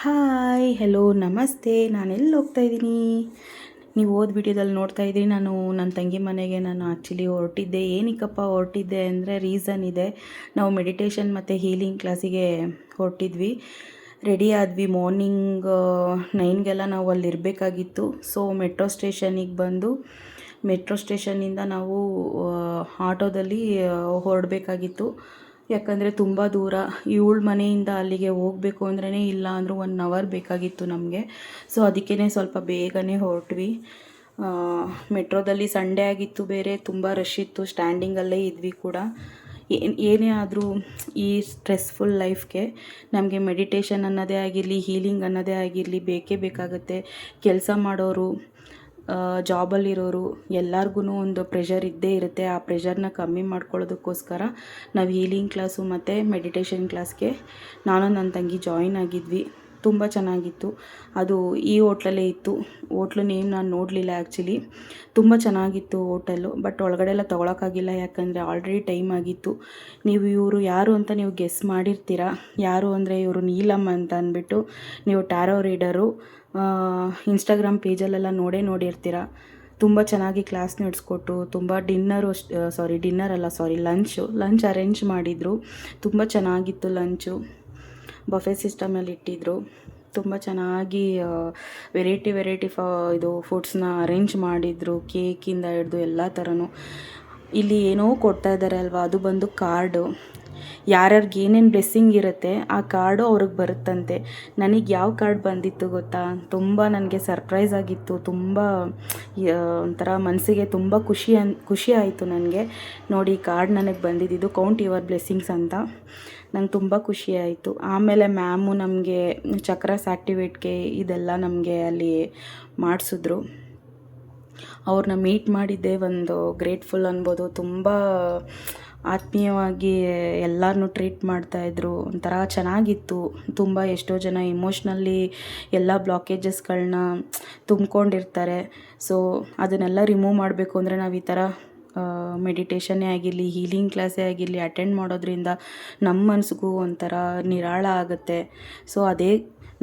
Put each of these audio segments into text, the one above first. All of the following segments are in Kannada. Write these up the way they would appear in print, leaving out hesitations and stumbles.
ಹಾಯ್ ಹೆಲೋ ನಮಸ್ತೆ. ನಾನೆಲ್ಲಿ ಹೋಗ್ತಾ ಇದ್ದೀನಿ ನೀವು ವಿಡಿಯೋದಲ್ಲಿ ನೋಡ್ತಾ ಇದ್ದೀನಿ. ನಾನು ನನ್ನ ತಂಗಿ ಮನೆಗೆ ಆ್ಯಕ್ಚುಲಿ ಹೊರಟಿದ್ದೆ. ಏನಕ್ಕಪ್ಪ ಹೊರಟಿದ್ದೆ ಅಂದರೆ ರೀಸನ್ ಇದೆ. ನಾವು ಮೆಡಿಟೇಷನ್ ಮತ್ತು ಹೀಲಿಂಗ್ ಕ್ಲಾಸಿಗೆ ಹೊರಟಿದ್ವಿ. ರೆಡಿ ಆದ್ವಿ. ಮಾರ್ನಿಂಗ್ 9ಗೆಲ್ಲ ನಾವು ಅಲ್ಲಿ ಇರಬೇಕಾಗಿತ್ತು. ಸೊ ಮೆಟ್ರೋ ಸ್ಟೇಷನಿಗೆ ಬಂದು ಮೆಟ್ರೋ ಸ್ಟೇಷನ್ನಿಂದ ನಾವು ಆಟೋದಲ್ಲಿ ಹೊರಡಬೇಕಾಗಿತ್ತು. ಯಾಕಂದರೆ ತುಂಬ ದೂರ, ಇವಳ ಮನೆಯಿಂದ ಅಲ್ಲಿಗೆ ಹೋಗಬೇಕು ಅಂದ್ರೇ ಇಲ್ಲ ಅಂದರೂ 1 ಅವರ್ ಬೇಕಾಗಿತ್ತು ನಮಗೆ. ಸೊ ಅದಕ್ಕೇ ಸ್ವಲ್ಪ ಬೇಗನೆ ಹೊರಟ್ವಿ. ಮೆಟ್ರೋದಲ್ಲಿ ಸಂಡೇ ಆಗಿತ್ತು, ಬೇರೆ ತುಂಬ ರಶ್ ಇತ್ತು. ಸ್ಟ್ಯಾಂಡಿಂಗಲ್ಲೇ ಇದ್ವಿ ಕೂಡ. ಏನೇ ಆದರೂ ಈ ಸ್ಟ್ರೆಸ್ಫುಲ್ ಲೈಫ್ಗೆ ನಮಗೆ ಮೆಡಿಟೇಷನ್ ಅನ್ನೋದೇ ಆಗಿರಲಿ, ಹೀಲಿಂಗ್ ಅನ್ನೋದೇ ಆಗಿರಲಿ ಬೇಕೇ ಬೇಕಾಗುತ್ತೆ. ಕೆಲಸ ಮಾಡೋರು, ಜಾಬಲ್ಲಿರೋರು ಎಲ್ಲರಿಗೂ ಒಂದು ಪ್ರೆಷರ್ ಇದ್ದೇ ಇರುತ್ತೆ. ಆ ಪ್ರೆಷರ್ನ ಕಮ್ಮಿ ಮಾಡ್ಕೊಳ್ಳೋದಕ್ಕೋಸ್ಕರ ನಾವು ಹೀಲಿಂಗ್ ಕ್ಲಾಸು ಮತ್ತು ಮೆಡಿಟೇಷನ್ ಕ್ಲಾಸ್ಗೆ ನಾನು ನನ್ನ ತಂಗಿ ಜಾಯಿನ್ ಆಗಿದ್ವಿ. ತುಂಬ ಚೆನ್ನಾಗಿತ್ತು. ಅದು ಈ ಹೋಟ್ಲಲ್ಲೇ ಇತ್ತು. ಹೋಟ್ಲು ನೇಮ್ ನಾನು ನೋಡಲಿಲ್ಲ ಆ್ಯಕ್ಚುಲಿ. ತುಂಬ ಚೆನ್ನಾಗಿತ್ತು ಹೋಟೆಲ್ಲು. ಬಟ್ ಒಳಗಡೆ ಎಲ್ಲ ತೊಗೊಳಕ್ಕಾಗಿಲ್ಲ, ಯಾಕಂದರೆ ಆಲ್ರೆಡಿ ಟೈಮ್ ಆಗಿತ್ತು. ನೀವು ಇವರು ಯಾರು ಅಂತ ನೀವು ಗೆಸ್ ಮಾಡಿರ್ತೀರ. ಯಾರು ಅಂದರೆ ಇವರು ನೀಲಮ್ ಅಂತ ಅಂದ್ಬಿಟ್ಟು. ನೀವು ಟ್ಯಾರೋ ರೀಡರು, ಇನ್ಸ್ಟಾಗ್ರಾಮ್ ಪೇಜಲ್ಲೆಲ್ಲ ನೋಡಿರ್ತೀರ. ತುಂಬ ಚೆನ್ನಾಗಿ ಕ್ಲಾಸ್ ನಡೆಸ್ಕೊಟ್ಟು, ತುಂಬ ಲಂಚ್ ಅರೇಂಜ್ ಮಾಡಿದರು. ತುಂಬ ಚೆನ್ನಾಗಿತ್ತು ಲಂಚು. ಬಫೆ ಸಿಸ್ಟಮಲ್ಲಿ ಇಟ್ಟಿದ್ದರು. ತುಂಬ ಚೆನ್ನಾಗಿ ವೆರೈಟಿ ಇದು ಫುಡ್ಸ್ನ ಅರೇಂಜ್ ಮಾಡಿದರು. ಕೇಕಿಂದ ಹಿಡ್ದು ಎಲ್ಲ ಥರನೂ. ಇಲ್ಲಿ ಏನೋ ಕೊಡ್ತಾ ಇದ್ದಾರೆ ಅಲ್ವಾ, ಅದು ಬಂದು ಕಾರ್ಡು. ಯಾರ್ಯಾರಿಗೆ ಏನೇನು ಬ್ಲೆಸ್ಸಿಂಗ್ ಇರುತ್ತೆ ಆ ಕಾರ್ಡು ಅವ್ರಿಗೆ ಬರುತ್ತಂತೆ. ನನಗೆ ಯಾವ ಕಾರ್ಡ್ ಬಂದಿತ್ತು ಗೊತ್ತಾ? ತುಂಬ ನನಗೆ ಸರ್ಪ್ರೈಸ್ ಆಗಿತ್ತು. ತುಂಬ ಒಂಥರ ಮನಸ್ಸಿಗೆ ತುಂಬ ಖುಷಿ ಆಯಿತು ನನಗೆ. ನೋಡಿ, ಕಾರ್ಡ್ ನನಗೆ ಬಂದಿದ್ದು ಕೌಂಟ್ ಯುವರ್ ಬ್ಲೆಸ್ಸಿಂಗ್ಸ್ ಅಂತ. ನಂಗೆ ತುಂಬ ಖುಷಿ ಆಯಿತು. ಆಮೇಲೆ ಮ್ಯಾಮು ನಮಗೆ ಚಕ್ರಸ್ ಆ್ಯಕ್ಟಿವೇಟ್ಗೆ ಇದೆಲ್ಲ ನಮಗೆ ಅಲ್ಲಿ ಮಾಡಿಸಿದ್ರು. ಅವ್ರನ್ನ ಮೀಟ್ ಮಾಡಿದ್ದೆ ಒಂದು ಗ್ರೇಟ್ಫುಲ್ ಅನ್ಬೋದು. ತುಂಬ ಆತ್ಮೀಯವಾಗಿ ಎಲ್ಲರನ್ನೂ ಟ್ರೀಟ್ ಮಾಡ್ತಾಯಿದ್ರು. ಒಂಥರ ಚೆನ್ನಾಗಿತ್ತು. ತುಂಬ ಎಷ್ಟೋ ಜನ ಎಮೋಷ್ನಲ್ಲಿ ಎಲ್ಲ ಬ್ಲಾಕೇಜಸ್ಗಳನ್ನ ತುಂಬ್ಕೊಂಡಿರ್ತಾರೆ. ಸೊ ಅದನ್ನೆಲ್ಲ ರಿಮೂವ್ ಮಾಡಬೇಕು ಅಂದರೆ ನಾವು ಈ ಥರ ಮೆಡಿಟೇಷನ್ನೇ ಆಗಿರಲಿ, ಹೀಲಿಂಗ್ ಕ್ಲಾಸೇ ಆಗಿರಲಿ ಅಟೆಂಡ್ ಮಾಡೋದ್ರಿಂದ ನಮ್ಮ ಮನಸ್ಸಿಗೂ ಒಂಥರ ನಿರಾಳ ಆಗುತ್ತೆ. ಸೊ ಅದೇ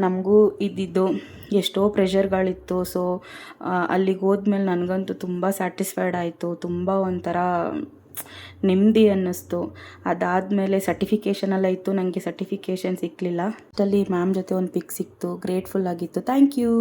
ನಮಗೂ ಇದ್ದಿದ್ದು. ಎಷ್ಟೋ ಪ್ರೆಷರ್ಗಳಿತ್ತು. ಸೊ ಅಲ್ಲಿಗೆ ಹೋದ್ಮೇಲೆ ನನಗಂತೂ ತುಂಬ ಸ್ಯಾಟಿಸ್ಫೈಡ್ ಆಯಿತು. ತುಂಬ ಒಂಥರ ನೆಮ್ಮದಿ ಅನ್ನಿಸ್ತು. ಅದಾದಮೇಲೆ ಸರ್ಟಿಫಿಕೇಷನೆಲ್ಲ ಇತ್ತು. ನನಗೆ ಸರ್ಟಿಫಿಕೇಷನ್ ಸಿಕ್ಕಲಿಲ್ಲ. ಅಷ್ಟರಲ್ಲಿ ಮ್ಯಾಮ್ ಜೊತೆ ಒಂದು ಪಿಕ್ ಸಿಕ್ತು. ಗ್ರೇಟ್ಫುಲ್ ಆಗಿತ್ತು. Thank you.